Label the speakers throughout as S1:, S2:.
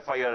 S1: FIR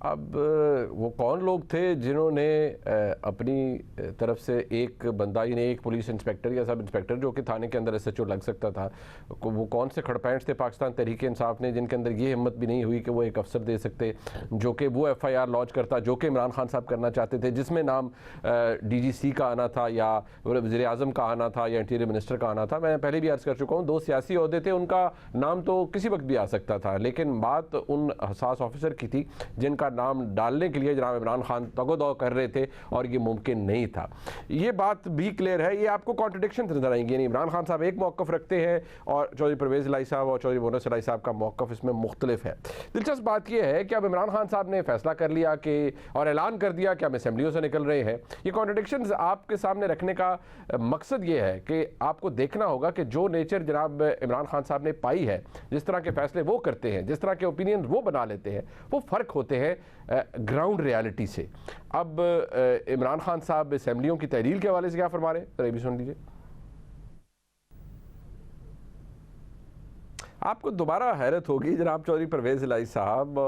S2: اب وہ کون لوگ تھے جنہوں نے اپنی طرف سے ایک بندہ ہی نے ایک پولیس انسپیکٹر یا سب انسپیکٹر جو کہ تھانے کے اندر ایس ایچ او لگ سکتا تھا، وہ کون سے کھڑ پینٹ تھے پاکستان تحریک انصاف نے جن کے اندر یہ ہمت بھی نہیں ہوئی کہ وہ ایک افسر دے سکتے جو کہ وہ ایف آئی آر لانچ کرتا جو کہ عمران خان صاحب کرنا چاہتے تھے، جس میں نام ڈی جی سی کا آنا تھا یا وزیر اعظم کا آنا تھا یا انٹیریئر منسٹر کا آنا تھا. میں پہلے بھی عرض کر چکا ہوں 2 سیاسی عہدے تھے، ان کا نام تو کسی وقت بھی آ سکتا تھا، لیکن بات ان حساس آفیسر کی تھی جن کا نام ڈالنے کے لیے جناب عمران خان تگ و دو کر رہے تھے اور یہ ممکن نہیں تھا. یہ بات بھی کلیئر ہے. یہ آپ کو کانٹرڈکشن نظر آئیں گے، یعنی عمران خان صاحب ایک موقف رکھتے ہیں اور چودھری پرویز الہی صاحب اور چودھری مونس الہی صاحب کا موقف اس میں مختلف ہے. دلچسپ بات یہ ہے کہ اب عمران خان صاحب نے فیصلہ کر لیا کہ اور اعلان کر دیا کہ ہم اسمبلیوں سے نکل رہے ہیں. یہ کانٹرڈکشنز آپ کے سامنے رکھنے کا مقصد یہ ہے کہ آپ کو دیکھنا ہوگا کہ جو نیچر جناب عمران خان صاحب نے پائی ہے، جس طرح کے فیصلے وہ کرتے ہیں، جس طرح کے اوپینین وہ بنا لیتے ہیں، وہ فرق ہوتے ہیں گراؤنڈ ریالٹی سے. اب عمران خان صاحب اسمبلیوں کی تحلیل کے حوالے سے کیا فرما رہے ہیں، ذرا یہ بھی سن لیجیے. آپ کو دوبارہ حیرت ہوگی جناب چودھری پرویز الہی صاحب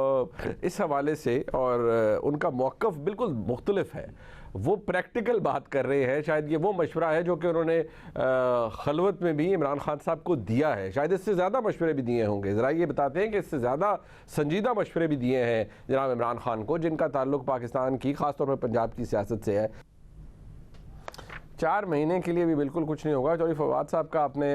S2: اس حوالے سے، اور ان کا موقف بالکل مختلف ہے. وہ پریکٹیکل بات کر رہے ہیں. شاید یہ وہ مشورہ ہے جو کہ انہوں نے خلوت میں بھی عمران خان صاحب کو دیا ہے. شاید اس سے زیادہ مشورے بھی دیے ہوں گے. ذرا یہ بتاتے ہیں کہ اس سے زیادہ سنجیدہ مشورے بھی دیے ہیں جناب عمران خان کو، جن کا تعلق پاکستان کی خاص طور پر پنجاب کی سیاست سے ہے. 4 مہینے کے لیے بھی بالکل کچھ نہیں ہوگا. چودھری فواد صاحب کا آپ نے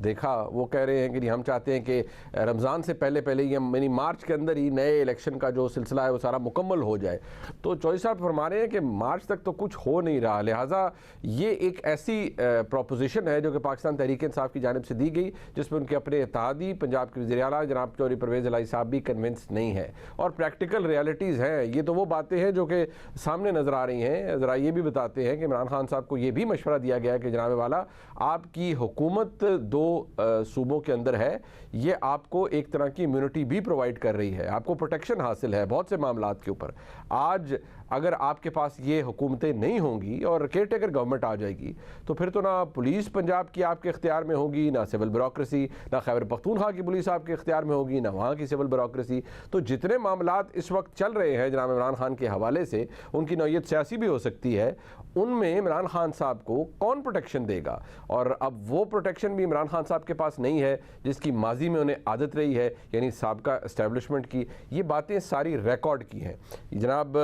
S2: دیکھا، وہ کہہ رہے ہیں کہ ہم چاہتے ہیں کہ رمضان سے پہلے ہی یعنی مارچ کے اندر ہی نئے الیکشن کا جو سلسلہ ہے وہ سارا مکمل ہو جائے. تو چودھری صاحب فرما رہے ہیں کہ مارچ تک تو کچھ ہو نہیں رہا، لہٰذا یہ ایک ایسی پروپوزیشن ہے جو کہ پاکستان تحریک انصاف کی جانب سے دی گئی، جس میں ان کے اپنے اتحادی پنجاب کے وزیر اعلیٰ جناب چودھری پرویز الہی صاحب بھی کنونس نہیں ہے. اور پریکٹیکل ریالٹیز ہیں. یہ تو وہ باتیں ہیں جو کہ سامنے نظر آ رہی ہیں. ذرا یہ بھی بتاتے ہیں کہ عمران خان صاحب کو یہ بھی مشورہ دیا گیا کہ جناب والا آپ کی حکومت 2 صوبوں کے اندر ہے، یہ آپ کو ایک طرح کی امیونٹی بھی پرووائڈ کر رہی ہے، آپ کو پروٹیکشن حاصل ہے بہت سے معاملات کے اوپر. آج اگر آپ کے پاس یہ حکومتیں نہیں ہوں گی اور کیئر ٹیکر گورنمنٹ آ جائے گی تو پھر تو نہ پولیس پنجاب کی آپ کے اختیار میں ہوگی، نہ سول بیوروکریسی، نہ خیبر پختونخوا کی پولیس آپ کے اختیار میں ہوگی، نہ وہاں کی سول بیوروکریسی. تو جتنے معاملات اس وقت چل رہے ہیں جناب عمران خان کے حوالے سے، ان کی نوعیت سیاسی بھی ہو سکتی ہے، ان میں عمران خان صاحب کو کون پروٹیکشن دے گا؟ اور اب وہ پروٹیکشن بھی عمران خان صاحب کے پاس نہیں ہے جس کی ماضی میں انہیں عادت رہی ہے، یعنی سابقہ اسٹیبلشمنٹ کی. یہ باتیں ساری ریکارڈ کی ہیں. جناب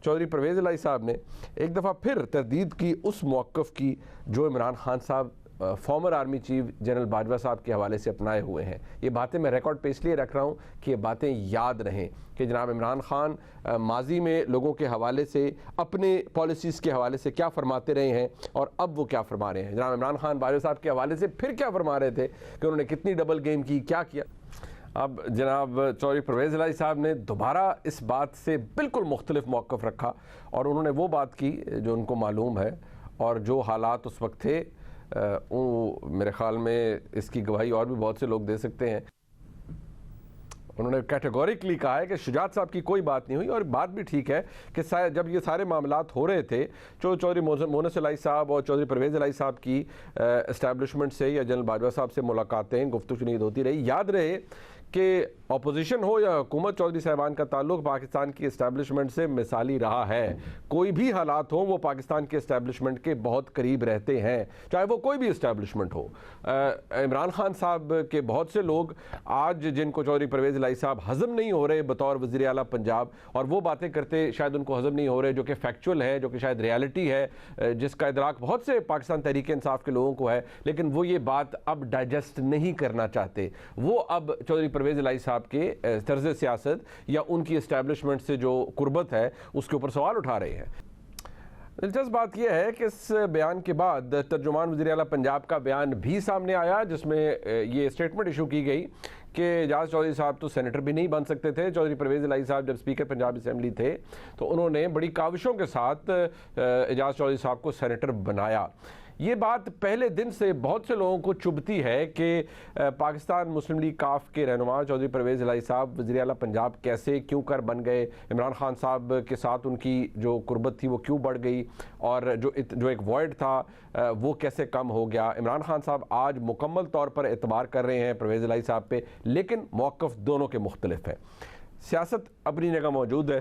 S2: چودھری پرویز الہی صاحب نے ایک دفعہ پھر تردید کی اس موقف کی جو عمران خان صاحب former army chief general Bajwa صاحب کے حوالے سے اپنائے ہوئے ہیں. یہ باتیں میں ریکارڈ پہ اس لیے رکھ رہا ہوں کہ یہ باتیں یاد رہیں کہ جناب عمران خان ماضی میں لوگوں کے حوالے سے، اپنے پالیسیز کے حوالے سے کیا فرماتے رہے ہیں اور اب وہ کیا فرما رہے ہیں. جناب عمران خان باجوہ صاحب کے حوالے سے پھر کیا فرما رہے تھے کہ انہوں نے کتنی ڈبل گیم کی، کیا کیا. اب جناب چودھری پرویز الہی صاحب نے دوبارہ اس بات سے بالکل مختلف موقف رکھا اور انہوں نے وہ بات کی جو ان کو معلوم ہے، اور جو حالات اس وقت تھے میرے خیال میں اس کی گواہی اور بھی بہت سے لوگ دے سکتے ہیں. انہوں نے کیٹیگوریکلی کہا ہے کہ شجاعت صاحب کی کوئی بات نہیں ہوئی، اور بات بھی ٹھیک ہے کہ جب یہ سارے معاملات ہو رہے تھے چودھری مونس الہی صاحب اور چودھری پرویز الہی صاحب کی اسٹیبلشمنٹ سے یا جنرل باجوہ صاحب سے ملاقاتیں، گفتگو شنید ہوتی رہی. یاد رہے کہ اپوزیشن ہو یا حکومت، چودھری صاحبان کا تعلق پاکستان کی اسٹیبلشمنٹ سے مثالی رہا ہے. کوئی بھی حالات ہوں وہ پاکستان کے اسٹیبلشمنٹ کے بہت قریب رہتے ہیں، چاہے وہ کوئی بھی اسٹیبلشمنٹ ہو. عمران خان صاحب کے بہت سے لوگ آج جن کو چودھری پرویز الہی صاحب ہضم نہیں ہو رہے بطور وزیر اعلیٰ پنجاب، اور وہ باتیں کرتے شاید ان کو ہضم نہیں ہو رہے جو کہ فیکچول ہے، جو کہ شاید ریالٹی ہے، جس کا ادراک بہت سے پاکستان تحریک انصاف کے لوگوں کو ہے، لیکن وہ یہ بات اب ڈائجسٹ نہیں کرنا چاہتے. وہ اب چودھری پرویز الہی صاحب کے طرز سیاست یا ان کی اسٹیبلشمنٹ سے جو قربت ہے اس کے اوپر سوال اٹھا رہے ہیں. دلچسپ بات یہ ہے کہ اس بیان کے بعد ترجمان وزیر اعلیٰ پنجاب کا بیان بھی سامنے آیا، جس میں یہ اسٹیٹمنٹ ایشو کی گئی کہ اعجاز چودھری صاحب تو سینیٹر بھی نہیں بن سکتے تھے. چودھری پرویز الہی صاحب جب اسپیکر پنجاب اسمبلی تھے تو انہوں نے بڑی کاوشوں کے ساتھ اعجاز چودھری صاحب کو سینیٹر بنایا. یہ بات پہلے دن سے بہت سے لوگوں کو چبھتی ہے کہ پاکستان مسلم لیگ کاف کے رہنما چودھری پرویز الہی صاحب وزیر اعلیٰ پنجاب کیسے کیوں کر بن گئے، عمران خان صاحب کے ساتھ ان کی جو قربت تھی وہ کیوں بڑھ گئی، اور جو ایک وائڈ تھا وہ کیسے کم ہو گیا. عمران خان صاحب آج مکمل طور پر اعتبار کر رہے ہیں پرویز الہی صاحب پہ، لیکن موقف دونوں کے مختلف ہیں. سیاست اپنی جگہ موجود ہے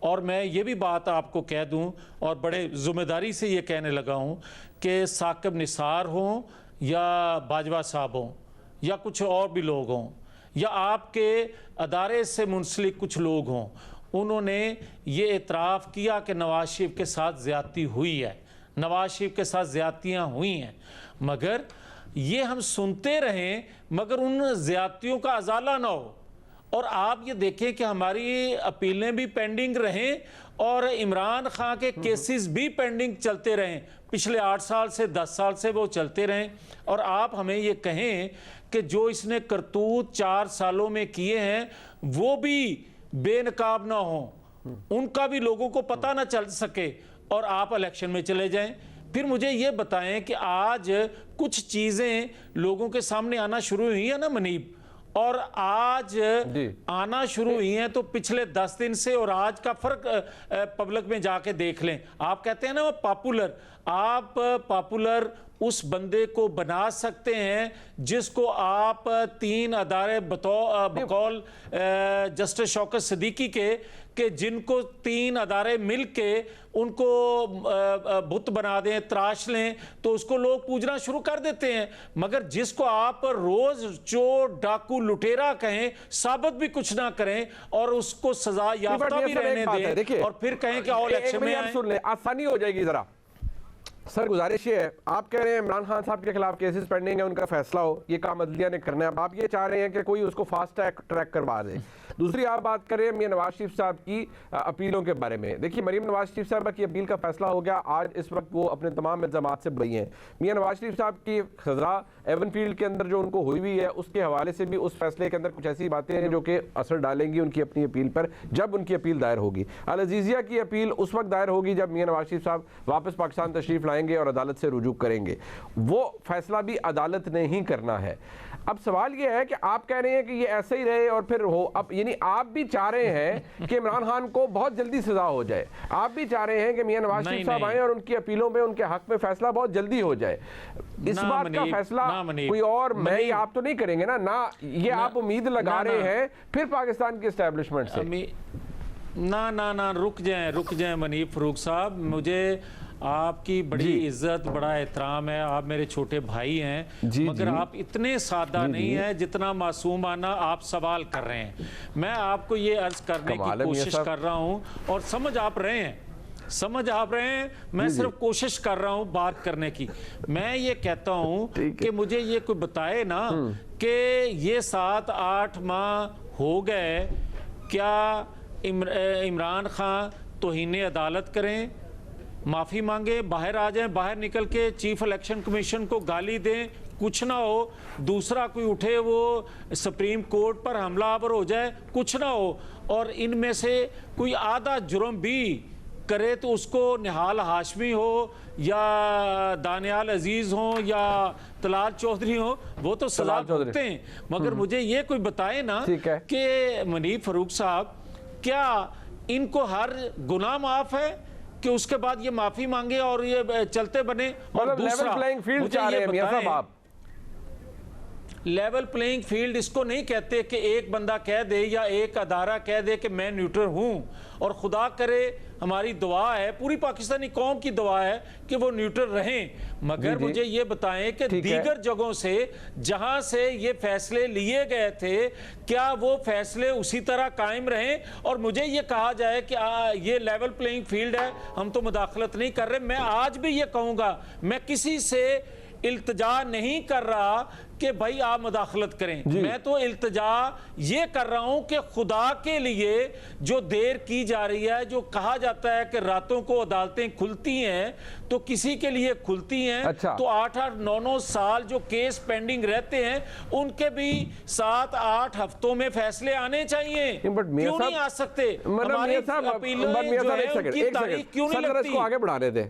S3: اور میں یہ بھی بات آپ کو کہہ دوں اور بڑے ذمہ داری سے یہ کہنے لگا ہوں کہ ثاقب نثار ہوں یا باجوہ صاحب ہوں یا کچھ اور بھی لوگ ہوں یا آپ کے ادارے سے منسلک کچھ لوگ ہوں، انہوں نے یہ اعتراف کیا کہ نواز شریف کے ساتھ زیادتی ہوئی ہے، نواز شریف کے ساتھ زیادتیاں ہوئی ہیں، مگر یہ ہم سنتے رہیں مگر ان زیادتیوں کا ازالہ نہ ہو۔ اور آپ یہ دیکھیں کہ ہماری اپیلیں بھی پینڈنگ رہیں اور عمران خان کے کیسز بھی پینڈنگ چلتے رہیں، پچھلے 8 سال سے 10 سال سے وہ چلتے رہیں، اور آپ ہمیں یہ کہیں کہ جو اس نے کرتوت 4 سالوں میں کیے ہیں وہ بھی بے نقاب نہ ہوں، ان کا بھی لوگوں کو پتہ نہ چل سکے اور آپ الیکشن میں چلے جائیں۔ پھر مجھے یہ بتائیں کہ آج کچھ چیزیں لوگوں کے سامنے آنا شروع ہوئی ہیں نا منیب، اور آج آنا شروع ہوئی ہیں تو پچھلے 10 دن سے اور آج کا فرق پبلک میں جا کے دیکھ لیں۔ آپ کہتے ہیں نا وہ پاپولر، آپ پاپولر اس بندے کو بنا سکتے ہیں جس کو آپ 3 ادارے بقول جسٹس شوکت صدیقی کے کہ جن کو 3 ادارے مل کے ان کو بت بنا دیں، تراش لیں، تو اس کو لوگ پوجنا شروع کر دیتے ہیں، مگر جس کو آپ روز چور ڈاکو لٹیرا کہیں، ثابت بھی کچھ نہ کریں اور اس کو سزا یافتہ بھی رہنے دیں اور پھر کہیں کہ اور الیکشن میں آئیں۔
S2: سن لیں، آسانی ہو جائے گی ذرا۔ سر گزارش یہ ہے، آپ کہہ رہے ہیں عمران خان صاحب کے خلاف کیسز پینڈنگ ہے، ان کا فیصلہ ہو، یہ کام عدلیہ نے کرنا ہے، اب آپ یہ چاہ رہے ہیں کہ کوئی اس کو فاسٹ ٹریک کروا دے۔ دوسری آپ بات کر رہے ہیں میاں نواز شریف صاحب کی اپیلوں کے بارے میں۔ دیکھیے مریم نواز شریف صاحبہ کی اپیل کا فیصلہ ہو گیا، آج اس وقت وہ اپنے تمام الزامات سے بری ہیں۔ میاں نواز شریف صاحب کی خزرہ ایون فیلڈ کے اندر جو ان کو ہوئی ہے اس کے حوالے سے بھی اس فیصلے کے اندر کچھ ایسی باتیں ہیں جو کہ اثر ڈالیں گی ان کی اپنی اپیل پر جب ان کی اپیل دائر ہوگی۔ العزیزیہ کی اپیل اس وقت دائر ہوگی جب میاں نواز شریف صاحب واپس پاکستان تشریف لائیں گے اور عدالت سے رجوع کریں گے، وہ فیصلہ بھی عدالت نے ہی کرنا ہے۔ اب سوال یہ ہے کہ آپ کہہ رہے ہیں کہ یہ ایسے ہی رہے اور پھر ہو، اب یعنی آپ بھی چاہ رہے ہیں کہ عمران خان کو بہت جلدی سزا ہو جائے، آپ بھی چاہ رہے ہیں کہ میاں نواز شریف صاحب آئیں اور ان کی اپیلوں میں ان کے حق میں فیصلہ بہت جلدی ہو جائے۔ اس بات کا فیصلہ کوئی اور میں آپ تو نہیں کریں گے نا، یہ آپ امید لگا رہے ہیں پھر پاکستان کی اسٹیبلشمنٹ سے؟
S3: نہ رک جائیں منیب فاروق صاحب، مجھے آپ کی بڑی عزت بڑا احترام ہے، آپ میرے چھوٹے بھائی ہیں، مگر آپ اتنے سادہ نہیں ہیں جتنا معصومانہ آپ سوال کر رہے ہیں۔ میں آپ کو یہ عرض کرنے کی کوشش کر رہا ہوں اور سمجھ آپ رہے ہیں، میں صرف کوشش کر رہا ہوں بات کرنے کی۔ میں یہ کہتا ہوں کہ مجھے یہ کوئی بتائے نا کہ یہ 7-8 ماہ ہو گئے، کیا عمران خان توہین عدالت کریں، معافی مانگے، باہر آ جائیں، باہر نکل کے چیف الیکشن کمیشن کو گالی دیں، کچھ نہ ہو، دوسرا کوئی اٹھے وہ سپریم کورٹ پر حملہ آور ہو جائے، کچھ نہ ہو، اور ان میں سے کوئی آدھا جرم بھی کرے تو اس کو نہال ہاشمی ہو یا دانیال عزیز ہوں یا طلال چودھری ہوں، وہ تو سزا بھگتے ہیں، مگر مجھے یہ کوئی بتائے نا کہ منیب فاروق صاحب کیا ان کو ہر گناہ معاف ہے کہ اس کے بعد یہ معافی مانگے اور یہ چلتے بنے؟ اور دوسرا لیول پلینگ فیلڈ اس کو نہیں کہتے کہ ایک بندہ کہہ دے یا ایک ادارہ کہہ دے کہ میں نیوٹرل ہوں، اور خدا کرے ہماری دعا ہے، پوری پاکستانی قوم کی دعا ہے کہ وہ نیوٹرل رہیں، مگر مجھے یہ بتائیں کہ دیگر جگہوں سے جہاں سے یہ فیصلے لیے گئے تھے کیا وہ فیصلے اسی طرح قائم رہیں؟ اور مجھے یہ کہا جائے کہ یہ لیول پلینگ فیلڈ ہے، ہم تو مداخلت نہیں کر رہے۔ میں آج بھی یہ کہوں گا، میں کسی سے التجا نہیں کر رہا کہ بھائی آپ مداخلت کریں، میں تو التجا یہ کر رہا ہوں کہ خدا کے لیے جو دیر کی جا رہی ہے، جو کہا جاتا ہے کہ راتوں کو عدالتیں کھلتی ہیں تو کسی کے لیے کھلتی ہیں، تو 8-8 9-9 سال جو کیس پینڈنگ رہتے ہیں ان کے بھی 7-8 ہفتوں میں فیصلے آنے چاہیے، کیوں نہیں آ سکتے؟ ہماری اپیلیں جو ہیں ان کی تاریخ کیوں نہیں لگتی؟
S2: آگے بڑھا رہے تھے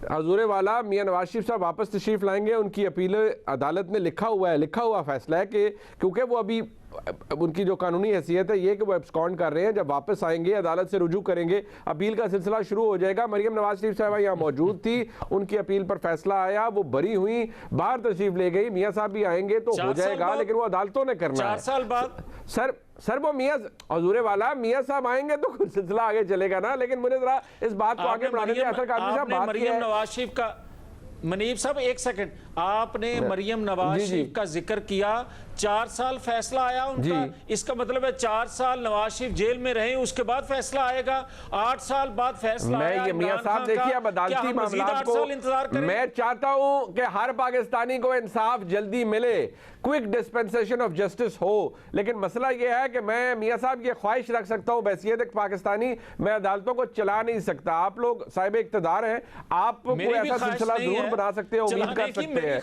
S2: حضور والا میاں نواز شریف صاحب واپس تشریف لائیں گے، ان کی اپیل عدالت نے لکھا ہوا فیصلہ ہے کہ کیونکہ وہ ابھی ان کی جو قانونی حیثیت ہے یہ کہ وہ ایبسکانڈ کر رہے ہیں. جب واپس آئیں گے عدالت سے رجوع کریں گے, اپیل کا سلسلہ شروع ہو جائے گا. مریم نواز شریف صاحبہ یہاں موجود تھی, ان کی اپیل پر فیصلہ آیا, وہ بری ہوئی, باہر تشریف لے گئی. میاں صاحب بھی آئیں گے تو ہو جائے گا, لیکن وہ عدالتوں نے کرنا ہے.
S3: 4 سال بعد
S2: سر وہ میاں حضور والا میاں صاحب آئیں گے تو کچھ سلسلہ آگے چلے گا نا. لیکن مجھے ذرا اس بات کو آگے بڑھانے دیں. اثر قادری صاحب بات
S3: مریم نواز شریف کا, منیب صاحب ایک سیکنڈ, آپ نے مریم نواز شریف کا ذکر کیا, 4 سال فیصلہ آیا ان کا, اس کا مطلب ہے 4 سال نواز شریف جیل میں رہیں, اس کے بعد فیصلہ آئے گا, 8 سال بعد فیصلہ آیا.
S2: میں میاں صاحب دیکھیے اب عدالتی معاملات کو میں چاہتا ہوں کہ ہر پاکستانی کو انصاف جلدی ملے, کوئک ڈسپنسیشن آف جسٹس ہو. لیکن مسئلہ یہ ہے کہ میں میاں صاحب کی خواہش رکھ سکتا ہوں بحیثیت ایک پاکستانی, میں عدالتوں کو چلا نہیں سکتا. آپ لوگ صاحب اقتدار ہیں, آپ کوئی ایسا سلسلہ ضرور بنا سکتے ہیں, امید کر سکتے ہیں.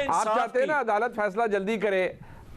S2: آپ چاہتے ہیں نا عدالت فیصلہ جلدی کرے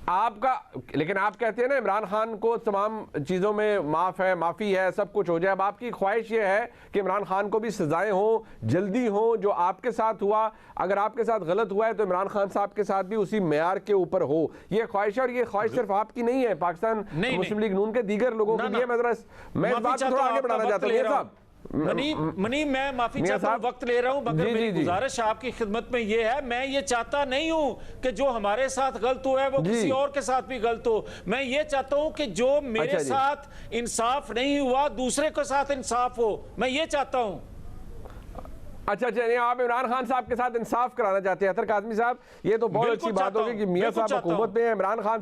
S2: آپ کا, لیکن آپ کہتے ہیں نا عمران خان کو تمام چیزوں میں معافی ہے, سب کچھ ہو جائے. اب آپ کی خواہش یہ ہے کہ عمران خان کو بھی سزائیں ہوں, جلدی ہوں. جو آپ کے ساتھ ہوا, اگر آپ کے ساتھ غلط ہوا ہے تو عمران خان صاحب کے ساتھ بھی اسی معیار کے اوپر ہو. یہ خواہش ہے, اور یہ خواہش صرف آپ کی نہیں ہے, پاکستان مسلم لیگ نون کے دیگر لوگوں کے لیے. میں اس بات کو تھوڑا آگے بڑھانا چاہتا ہوں. یہ صاحب
S3: منیب میں معافی چاہتا ہوں, وقت لے رہا ہوں, مگر میری گزارش آپ کی خدمت میں یہ ہے, میں یہ چاہتا نہیں ہوں کہ جو ہمارے ساتھ غلط ہوا ہے وہ کسی اور کے ساتھ بھی غلط ہو. میں یہ چاہتا ہوں کہ جو میرے ساتھ انصاف نہیں ہوا دوسرے کے ساتھ انصاف ہو, میں یہ چاہتا ہوں.
S2: اچھا آپ عمران خان صاحب کے ساتھ انصاف کرانا چاہتے ہیں. اطہر قاسمی صاحب یہ تو بہت اچھی بات ہوگی کہ میاں صاحب حکومت میں ہیں, عمران خان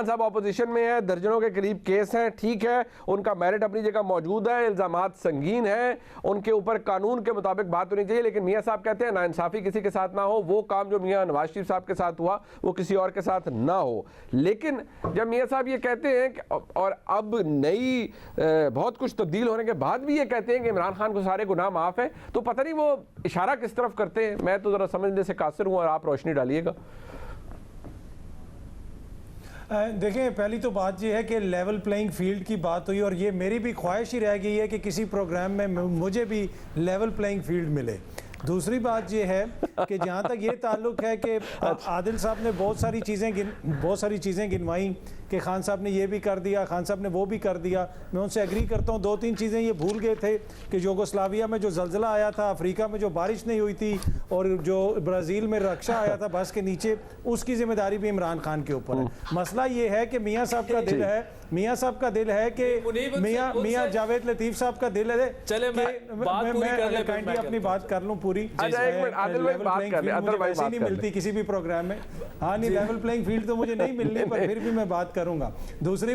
S2: صاحب اپوزیشن میں ہیں, درجنوں کے قریب کیس ہیں, ٹھیک ہے, ان کا میرٹ اپنی جگہ موجود ہے, الزامات سنگین ہیں, ان کے اوپر قانون کے مطابق بات ہونی چاہیے. لیکن میاں صاحب کہتے ہیں ناانصافی کسی کے ساتھ نہ ہو, وہ کام جو میاں نواز شریف صاحب کے ساتھ ہوا وہ کسی اور کے ساتھ نہ ہو. لیکن جب میاں صاحب یہ کہتے ہیں کہ اور اب نئی بہت کچھ تبدیل ہونے کے بعد بھی یہ کہتے ہیں کہ عمران خان کو سارے گناہ معاف ہیں, تو پتہ نہیں وہ اشارہ کس طرف کرتے ہیں. میں تو ذرا سمجھنے سے قاصر ہوں, اور آپ روشنی ڈالیے گا.
S4: دیکھیں پہلی تو بات یہ ہے کہ لیول پلینگ فیلڈ کی بات ہوئی, اور یہ میری بھی خواہش ہی رہ گئی ہے کہ کسی پروگرام میں مجھے بھی لیول پلینگ فیلڈ ملے. دوسری بات یہ ہے کہ جہاں تک یہ تعلق ہے کہ عادل صاحب نے بہت ساری چیزیں گنوائیں کہ خان صاحب نے یہ بھی کر دیا, خان صاحب نے وہ بھی کر دیا. میں ان سے ایگری کرتا ہوں. 2-3 چیزیں یہ بھول گئے تھے کہ یوگوسلاویا میں جو زلزلہ آیا تھا, افریقہ میں جو بارش نہیں ہوئی تھی, اور جو برازیل میں رکشا آیا تھا بس کے نیچے, اس کی ذمہ داری بھی عمران خان کے اوپر ہے. مسئلہ یہ ہے کہ میاں صاحب کا دل ہے, کہ میاں جاوید لطیف صاحب کا دل ہے.
S5: چلے میں
S4: اپنی بات کر لوں پوری, ویسے نہیں ملتی کسی بھی پروگرام میں. ہاں نہیں, لیول پلینگ فیلڈ تو مجھے نہیں ملنی, پر پھر بھی میں بات کروں گا. دوسری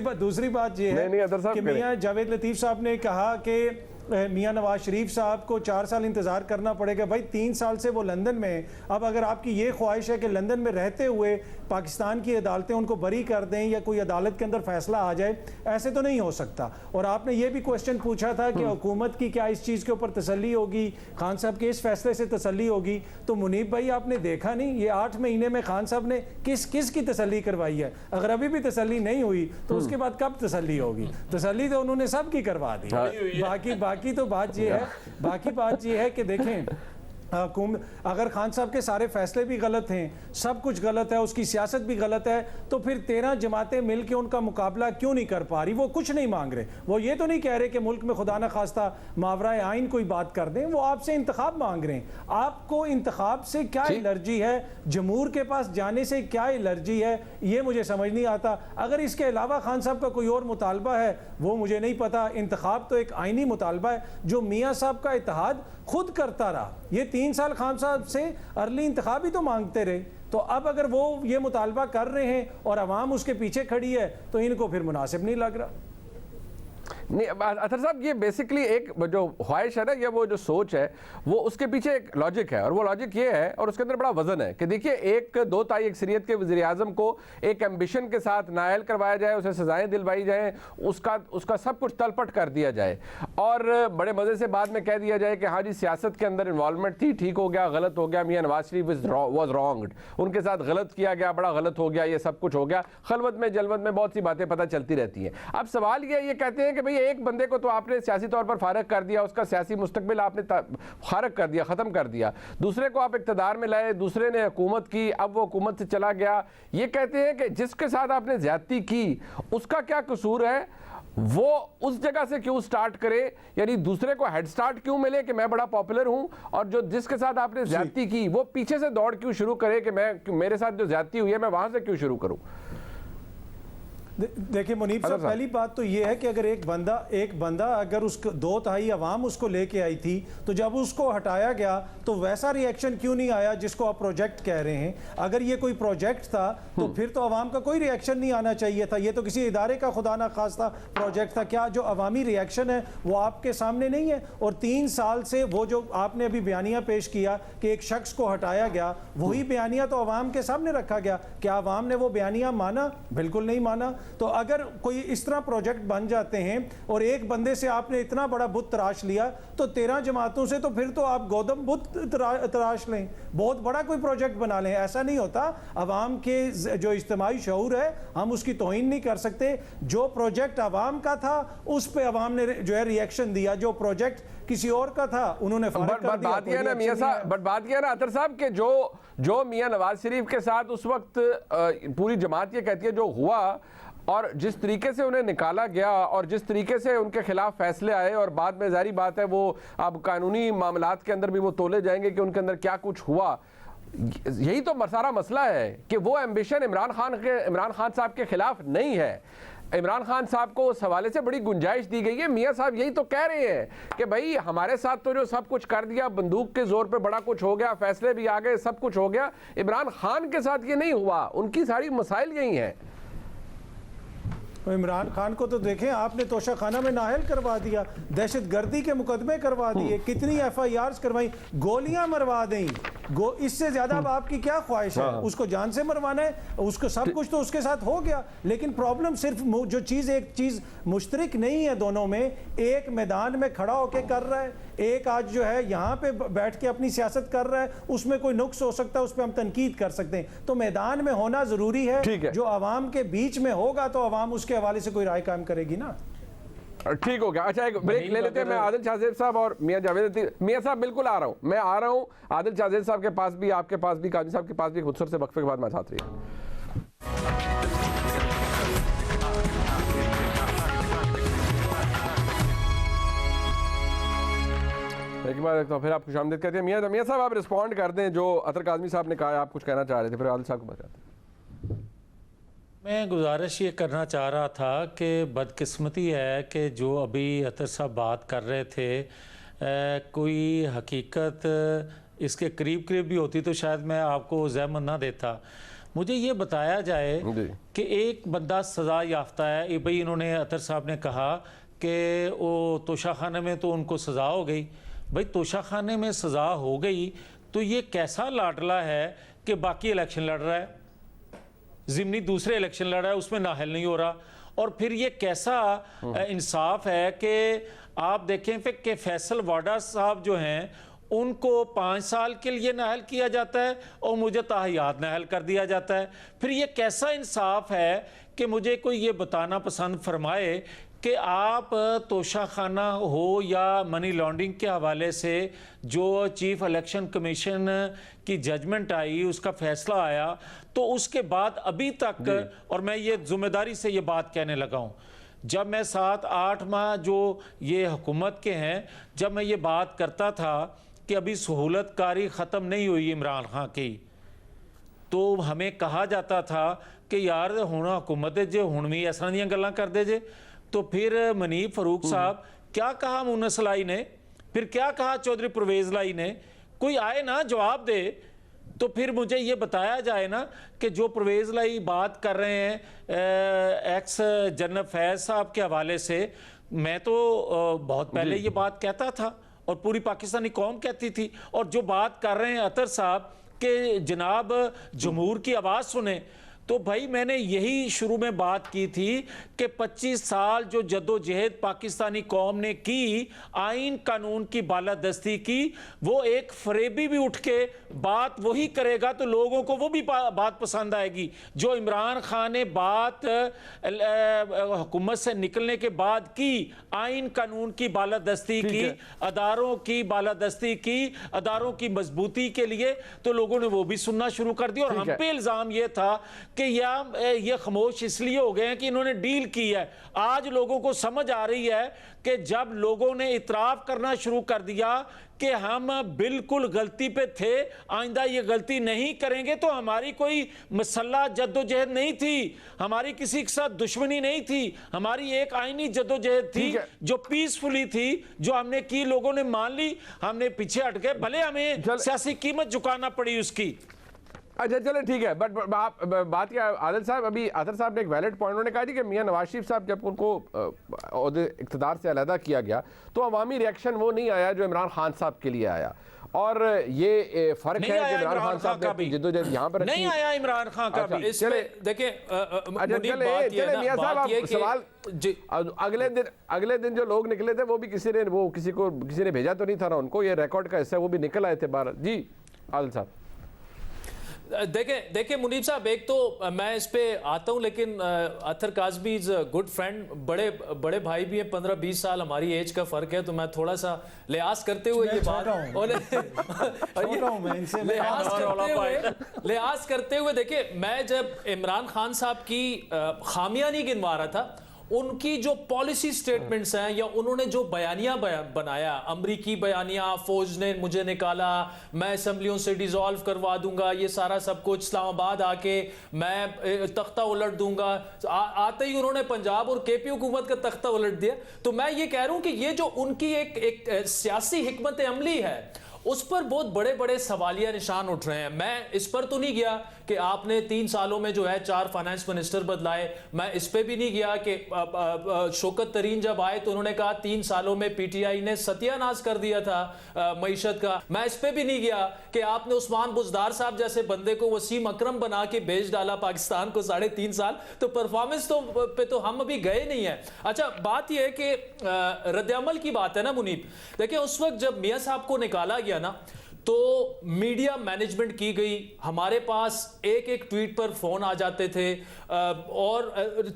S4: بات یہ ہے کہ میاں جاوید لطیف صاحب نے کہا کہ میاں نواز شریف صاحب کو 4 سال انتظار کرنا پڑے گا. بھائی 3 سال سے وہ لندن میں, اب اگر آپ کی یہ خواہش ہے کہ لندن میں رہتے ہوئے پاکستان کی عدالتیں ان کو بری کر دیں یا کوئی عدالت کے اندر فیصلہ آ جائے, ایسے تو نہیں ہو سکتا. اور آپ نے یہ بھی کوسچن پوچھا تھا کہ حکومت کی کیا اس چیز کے اوپر تسلی ہوگی, خان صاحب کے اس فیصلے سے تسلی ہوگی. تو منیب بھائی آپ نے دیکھا نہیں, یہ 8 مہینے میں خان صاحب نے کس کی تسلی کروائی ہے. اگر ابھی بھی تسلی نہیں ہوئی تو اس کے بعد کب تسلی ہوگی؟ تسلی تو انہوں نے سب کی کروا دی. باقی تو بات یہ ہے کہ دیکھیں, اگر خان صاحب کے سارے فیصلے بھی غلط ہیں, سب کچھ غلط ہے, اس کی سیاست بھی غلط ہے, تو پھر 13 جماعتیں مل کے ان کا مقابلہ کیوں نہیں کر پا رہی؟ وہ کچھ نہیں مانگ رہے, وہ یہ تو نہیں کہہ رہے کہ ملک میں خدا نہ خواستہ ماورائے آئین کوئی بات کر دیں, وہ آپ سے انتخاب مانگ رہے ہیں. آپ کو انتخاب سے کیا الرجی ہے, جمہور کے پاس جانے سے کیا الرجی ہے, یہ مجھے سمجھ نہیں آتا. اگر اس کے علاوہ خان صاحب کا کوئی اور مطالبہ ہے وہ مجھے نہیں پتا. انتخاب تو ایک آئینی مطالبہ ہے جو میاں صاحب کا اتحاد خود کرتا رہا. یہ 3 سال خان صاحب سے ارلی انتخاب ہی تو مانگتے رہے. تو اب اگر وہ یہ مطالبہ کر رہے ہیں اور عوام اس کے پیچھے کھڑی ہے تو ان کو پھر مناسب نہیں لگ رہا.
S2: نہیں اطہر صاحب, یہ بیسکلی ایک جو خواہش ہے نا, یا وہ جو سوچ ہے, وہ اس کے پیچھے ایک لاجک ہے, اور وہ لاجک یہ ہے, اور اس کے اندر بڑا وزن ہے کہ دیکھیے, ایک 2 تائی اکثریت کے وزیر اعظم کو ایک ایمبیشن کے ساتھ نائل کروایا جائے, اسے سزائیں دلوائی جائیں, اس کا سب کچھ تلپٹ کر دیا جائے, اور بڑے مزے سے بعد میں کہہ دیا جائے کہ ہاں جی سیاست کے اندر انوالومنٹ تھی، ٹھیک ہو گیا، غلط ہو گیا، میاں نواز شریف واز رانگڈ، ان کے ساتھ غلط کیا گیا، بڑا غلط ہو گیا، یہ سب کچھ ہو گیا. خلوت میں جلوت میں بہت سی باتیں پتہ چلتی رہتی ہیں. اب سوال یہ کہتے ہیں کہ بھئی ایک بندے کو تو آپ نے سیاسی طور پر فارغ کر دیا، اس کا سیاسی مستقبل آپ نے فارغ کر دیا، ختم کر دیا، دوسرے کو آپ اقتدار میں لائے، دوسرے نے حکومت کی، اب وہ حکومت سے چلا گیا. یہ کہتے ہیں کہ جس کے ساتھ آپ نے زیادتی کی اس کا کیا قصور ہے، وہ اس جگہ سے کیوں سٹارٹ کرے، یعنی دوسرے کو ہیڈ سٹارٹ کیوں ملے کہ میں بڑا پاپولر ہوں، اور جو جس کے ساتھ آپ نے زیادتی کی وہ پیچھے سے دوڑ کیوں شروع کرے کہ میرے ساتھ جو زیادتی ہوئی ہے میں وہاں سے کیوں شروع کروں.
S4: دیکھیں منیب صاحب، پہلی بات تو یہ ہے کہ اگر ایک بندہ اگر اس کو 2/3 عوام اس کو لے کے آئی تھی تو جب اس کو ہٹایا گیا تو ویسا ری ایکشن کیوں نہیں آیا جس کو آپ پروجیکٹ کہہ رہے ہیں؟ اگر یہ کوئی پروجیکٹ تھا تو پھر تو عوام کا کوئی ری ایکشن نہیں آنا چاہیے تھا. یہ تو کسی ادارے کا خدا نہ خواستہ پروجیکٹ تھا. کیا جو عوامی ری ایکشن ہے وہ آپ کے سامنے نہیں ہے؟ اور 3 سال سے وہ جو آپ نے ابھی بیانیہ پیش کیا کہ ایک شخص کو ہٹایا گیا، وہی بیانیہ تو عوام کے سامنے رکھا گیا. کیا عوام نے وہ بیانیہ مانا؟ بالکل نہیں مانا. تو اگر کوئی اس طرح پروجیکٹ بن جاتے ہیں اور ایک بندے سے آپ نے اتنا بڑا بت تراش لیا تو 13 جماعتوں سے تو پھر تو آپ گودم بت تراش لیں، بہت بڑا کوئی پروجیکٹ بنا لیں. ایسا نہیں ہوتا. عوام کے جو اجتماعی شعور ہے ہم اس کی توہین نہیں کر سکتے. جو پروجیکٹ عوام کا تھا اس پہ عوام نے جو ہے ری ایکشن دیا، جو پروجیکٹ کسی اور کا تھا انہوں نے فارغ کر دیا.
S2: بات یہ نا میاں صاحب، بات یہ نا عطر صاحب کہ جو میاں نواز شریف کے ساتھ اس وقت پوری جماعت یہ کہتی ہے جو ہوا، اور جس طریقے سے انہیں نکالا گیا اور جس طریقے سے ان کے خلاف فیصلے آئے، اور بعد میں ظاہری بات ہے وہ اب قانونی معاملات کے اندر بھی وہ تولے جائیں گے کہ ان کے اندر کیا کچھ ہوا. یہی تو سارا مسئلہ ہے کہ وہ ایمبیشن عمران خان صاحب کے خلاف نہیں ہے. عمران خان صاحب کو اس حوالے سے بڑی گنجائش دی گئی ہے. میاں صاحب یہی تو کہہ رہے ہیں کہ بھائی ہمارے ساتھ تو جو سب کچھ کر دیا، بندوق کے زور پہ بڑا کچھ ہو گیا، فیصلے بھی آ گئے، سب کچھ ہو گیا. عمران خان کے ساتھ یہ نہیں ہوا، ان کی ساری مسائل یہی ہیں.
S4: عمران خان کو تو دیکھیں، آپ نے توشہ خانہ میں نااہل کروا دیا، دہشت گردی کے مقدمے کروا دیے، کتنی FIRs کروائیں، گولیاں مروا دیں. اس سے زیادہ اب آپ کی کیا خواہش ہے؟ اس کو جان سے مروانا ہے، اس کو سب کچھ تو اس کے ساتھ ہو گیا. لیکن پرابلم صرف جو ایک چیز مشترک نہیں ہے دونوں میں، ایک میدان میں کھڑا ہو کے کر رہا ہے، ایک آج جو ہے یہاں پہ بیٹھ کے اپنی سیاست کر رہا ہے. اس میں کوئی نقص ہو سکتا ہے، اس پہ ہم تنقید کر سکتے ہیں. تو میدان میں ہونا ضروری ہے. جو عوام کے بیچ میں ہوگا تو عوام اس کے حوالے سے کوئی رائے قائم کرے گی نا.
S2: ٹھیک ہو گیا. اچھا ایک بریک لے لیتے ہیں. میں عادل شاہ صاحب اور میاں جاوید میاں صاحب بالکل آ رہا ہوں. میں آ رہا ہوں عادل شاہ صاحب کے پاس بھی، آپ کے پاس بھی، قاضی صاحب کے پاس بھی. خودسر سے وقفے کے بعد میں ساتھ رہی ہوں. ایک بار تو پھر آپ خوش آمدید کہتے ہیں. میاں صاحب آپ رسپونڈ کر دیں جو عطر کاظمی صاحب نے کہا. آپ کچھ کہنا چاہ رہے تھے، پھر عادل صاحب کو بتاتے ہیں.
S3: میں گزارش یہ کرنا چاہ رہا تھا کہ بدقسمتی ہے کہ جو ابھی عطر صاحب بات کر رہے تھے، کوئی حقیقت اس کے قریب بھی ہوتی تو شاید میں آپ کو زحمت نہ دیتا. مجھے یہ بتایا جائے کہ ایک بندہ سزا یافتہ ہے. بھئی انہوں نے، عطر صاحب نے کہا کہ وہ توشہ خانے میں تو ان کو سزا ہو گئی. بھئی توشہ خانے میں سزا ہو گئی تو یہ کیسا لاڈلا ہے کہ باقی الیکشن لڑ رہا ہے، ضمنی دوسرے الیکشن لڑ رہا ہے، اس میں نااہل نہیں ہو رہا. اور پھر یہ کیسا انصاف ہے کہ آپ دیکھیں کہ فیصل واڈا صاحب جو ہیں ان کو 5 سال کے لیے نااہل کیا جاتا ہے اور مجھے تاحیات نااہل کر دیا جاتا ہے. پھر یہ کیسا انصاف ہے کہ مجھے کوئی یہ بتانا پسند فرمائے کہ آپ توشہ خانہ ہو یا منی لانڈرنگ کے حوالے سے جو چیف الیکشن کمیشن کی ججمنٹ آئی، اس کا فیصلہ آیا، تو اس کے بعد ابھی تک، اور میں یہ ذمہ داری سے یہ بات کہنے لگا ہوں، جب میں 7-8 ماہ جو یہ حکومت کے ہیں، جب میں یہ بات کرتا تھا کہ ابھی سہولت کاری ختم نہیں ہوئی عمران خان کی، تو ہمیں کہا جاتا تھا کہ یار ہونا حکومت ہے جو ہونوی اس طرح دیاں گلاں کر دے جے. تو پھر منیب فاروق صاحب کیا کہا مونس لائی نے، پھر کیا کہا چودھری پرویز لائی نے، کوئی آئے نا جواب دے. تو پھر مجھے یہ بتایا جائے نا کہ جو پرویز لائی بات کر رہے ہیں ایکس جنرل فیض صاحب کے حوالے سے، میں تو بہت پہلے یہ بات کہتا تھا اور پوری پاکستانی قوم کہتی تھی. اور جو بات کر رہے ہیں عطر صاحب کہ جناب جمہور کی آواز سنیں، تو بھائی میں نے یہی شروع میں بات کی تھی کہ 25 سال جو جدوجہد پاکستانی قوم نے کی، آئین قانون کی بالادستی کی، وہ ایک فریبی بھی اٹھ کے بات وہی کرے گا تو لوگوں کو وہ بھی بات پسند آئے گی۔ جو عمران خان نے بات حکومت سے نکلنے کے بعد کی، آئین قانون کی بالادستی کی، اداروں کی بالادستی کی، اداروں کی مضبوطی کے لیے، تو لوگوں نے وہ بھی سننا شروع کر دیا۔ اور ہم پہ الزام یہ تھا کہ یہ خاموش اس لیے ہو گئے ہیں کہ انہوں نے ڈیل کی ہے۔ آج لوگوں کو سمجھ آ رہی ہے کہ جب لوگوں نے اعتراف کرنا شروع کر دیا کہ ہم بالکل غلطی پہ تھے، آئندہ یہ غلطی نہیں کریں گے، تو ہماری کوئی مسلح جدوجہد نہیں تھی، ہماری کسی کے ساتھ دشمنی نہیں تھی، ہماری ایک آئینی جدوجہد تھی جو پیسفلی تھی، جو ہم نے کی، لوگوں نے مان لی، ہم نے پیچھے ہٹ گئے، بھلے ہمیں سیاسی قیمت چکانا پڑی اس کی۔
S2: اچھا چلے ٹھیک ہے، بٹ بات کیا عادل صاحب، ابھی عاطر صاحب نے ایک ویلڈ پوائنٹ انہوں نے کہا کہ میاں نواز شریف صاحب جب ان کو اقتدار سے علیحدہ کیا گیا تو عوامی ریاکشن وہ نہیں آیا جو عمران خان صاحب کے لیے آیا، اور یہ فرق ہے کہ عمران خان صاحب نے جدوجہد یہاں پر
S3: نہیں آیا عمران خان کا بھی۔
S5: اس میں دیکھیں
S2: میاں صاحب سوال، اگلے دن جو لوگ نکلے تھے وہ بھی کسی نے بھیجا تو نہیں تھا نا ان کو، یہ ریکارڈ کا حصہ وہ بھی نکل آئے تھے باہر۔ جی عادل صاحب
S5: دیکھیں منیب صاحب، ایک تو میں اس پہ آتا ہوں، لیکن اطہر کاظمی از اے گڈ فرینڈ، بڑے بھائی بھی ہیں، 15-20 سال ہماری ایج کا فرق ہے، تو میں تھوڑا سا لحاظ کرتے ہوئے یہ بات لحاظ کرتے ہوئے دیکھیں، میں جب عمران خان صاحب کی خامیاں نہیں گنوا رہا تھا، ان کی جو پالیسی سٹیٹمنٹس ہیں یا انہوں نے جو بیانیہ بنایا، امریکی بیانیہ، فوج نے مجھے نکالا، میں اسمبلیوں سے ڈیزالو کروا دوں گا، یہ سارا سب کچھ، اسلام آباد آ کے میں تختہ الٹ دوں گا، آتے ہی انہوں نے پنجاب اور کے پی حکومت کا تختہ الٹ دیا۔ تو میں یہ کہہ رہا ہوں کہ یہ جو ان کی ایک سیاسی حکمت عملی ہے، اس پر بہت بڑے بڑے سوالیہ نشان اٹھ رہے ہیں۔ میں اس پر تو نہیں گیا کہ آپ نے 3 سالوں میں جو ہے 4 فائنانس منسٹر بدلائے، میں اس پہ بھی نہیں گیا کہ شوکت ترین جب آئے تو انہوں نے کہا 3 سالوں میں پی ٹی آئی نے ستیہ ناش کر دیا تھا معیشت کا، میں اس پہ بھی نہیں گیا کہ آپ نے عثمان بزدار صاحب جیسے بندے کو وسیم اکرم بنا کے بھیج ڈالا پاکستان کو 3.5 سال، تو پرفارمنس پہ تو ہم ابھی گئے نہیں ہیں۔ اچھا بات یہ ہے کہ رد عمل کی بات ہے نا منیب، دیکھیں اس وقت جب میاں صاحب کو نکالا گیا نا تو میڈیا مینجمنٹ کی گئی، ہمارے پاس ایک ٹویٹ پر فون آ جاتے تھے، اور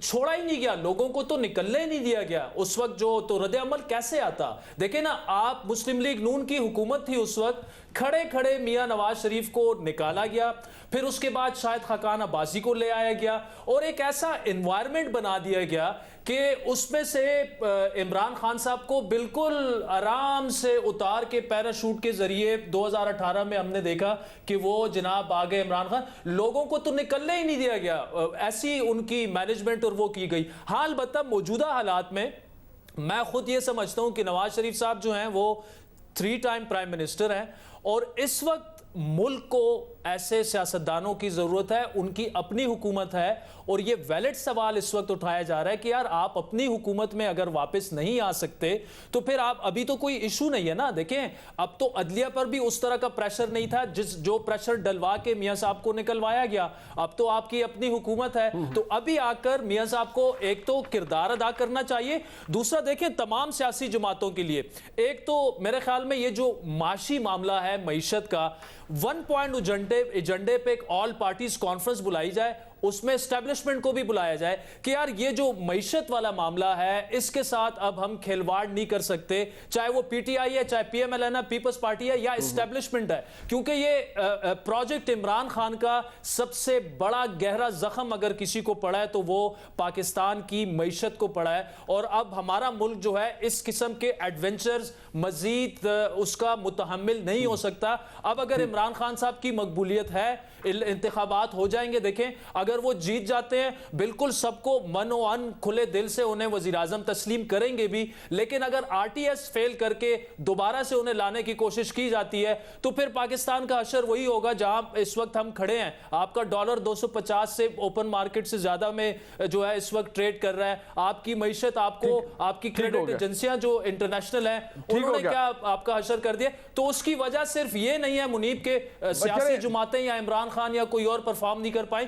S5: چھوڑا ہی نہیں گیا، لوگوں کو تو نکلنے ہی نہیں دیا گیا اس وقت، جو تو رد عمل کیسے آتا؟ دیکھیں نا، آپ مسلم لیگ نون کی حکومت تھی اس وقت، کھڑے میاں نواز شریف کو نکالا گیا، پھر اس کے بعد شاہد خاقان عباسی کو لے آیا گیا، اور ایک ایسا انوائرمنٹ بنا دیا گیا کہ اس میں سے عمران خان صاحب کو بالکل آرام سے اتار کے پیراشوٹ کے ذریعے 2018 میں ہم نے دیکھا کہ وہ جناب آگے عمران خان، لوگوں کو تو نکلنے ہی نہیں دیا گیا، ایسی ان کی مینجمنٹ اور وہ کی گئی۔ ہاں البتہ موجودہ حالات میں میں خود یہ سمجھتا ہوں کہ نواز شریف صاحب جو ہیں وہ 3 ٹائم پرائم منسٹر ہیں، اور اس وقت ملک کو ایسے سیاستدانوں کی ضرورت ہے، ان کی اپنی حکومت ہے، اور یہ ویلڈ سوال اس وقت اٹھایا جا رہا ہے کہ یار آپ اپنی حکومت میں اگر واپس نہیں آ سکتے تو پھر آپ، ابھی تو کوئی ایشو نہیں ہے نا، دیکھیں اب تو عدلیہ پر بھی اس طرح کا پریشر نہیں تھا جو پریشر ڈلوا کے میاں صاحب کو نکلوایا گیا، اب تو آپ کی اپنی حکومت ہے، تو ابھی آ کر میاں صاحب کو ایک تو کردار ادا کرنا چاہیے، دوسرا دیکھیں تمام سیاسی جماعتوں کے لیے، ایک تو میرے خیال میں یہ جو معاشی معاملہ ہے معیشت کا، 1 پوائنٹ ایجنڈے پہ ایک آل پارٹیز کانفرنس بلائی جائے، اس میں اسٹیبلشمنٹ کو بھی بلایا جائے کہ یار یہ جو معیشت والا معاملہ ہے اس کے ساتھ اب ہم کھلواڑ نہیں کر سکتے، چاہے وہ پی ٹی آئی ہے، چاہے پی ایم ایل این ہے، پیپلز پارٹی ہے، یا اسٹیبلشمنٹ ہے، کیونکہ یہ پروجیکٹ عمران خان کا سب سے بڑا گہرا زخم اگر کسی کو پڑا ہے تو وہ پاکستان کی معیشت کو پڑا ہے، اور اب ہمارا ملک جو ہے اس قسم کے ایڈونچرز مزید اس کا متحمل نہیں ہو سکتا۔ اب اگر عمران خان صاحب کی مقبولیت ہے، انتخابات ہو جائیں گے، دیکھیں اگر وہ جیت جاتے ہیں بالکل سب کو من و ان کھلے دل سے انہیں وزیر اعظم تسلیم کریں گے بھی، لیکن اگر آر ٹی ایس فیل کر کے دوبارہ سے انہیں لانے کی کوشش کی جاتی ہے تو پھر پاکستان کا حشر وہی ہوگا جہاں اس وقت ہم کھڑے ہیں، آپ کا ڈالر 250 سے اوپن مارکیٹ سے زیادہ میں جو ہے اس وقت ٹریڈ کر رہا ہے، آپ کی معیشت، آپ کو آپ کی کریڈٹ ایجنسیاں جو انٹرنیشنل ہیں انہوں نے کیا آپ کا حشر کر دیا، تو اس کی وجہ صرف یہ نہیں ہے منیب کے سیاسی جماعتیں یا عمران خان یا کوئی اور پرفارم نہیں کر پائیں،